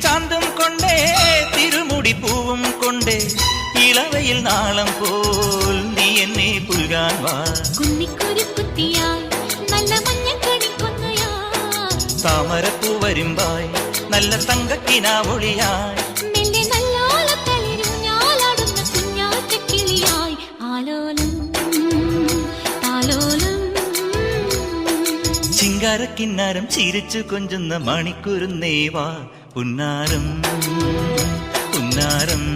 ചാന്തും കൊണ്ടേ തിരുമുടി പൂവും കൊണ്ടേ ഇളവയിൽ നാളം പോൽ നീ എന്നെ പുൽകാൻ വാ. താമരപ്പൂ വരുമ്പായി നല്ല തങ്കക്കിനാവൊളിയായി ചിങ്കാരക്കിന്നാരം ചിരിച്ചു കൊഞ്ചുന്ന മണിക്കുരുന്നേവാ പുന്നാരം പുന്നാരം.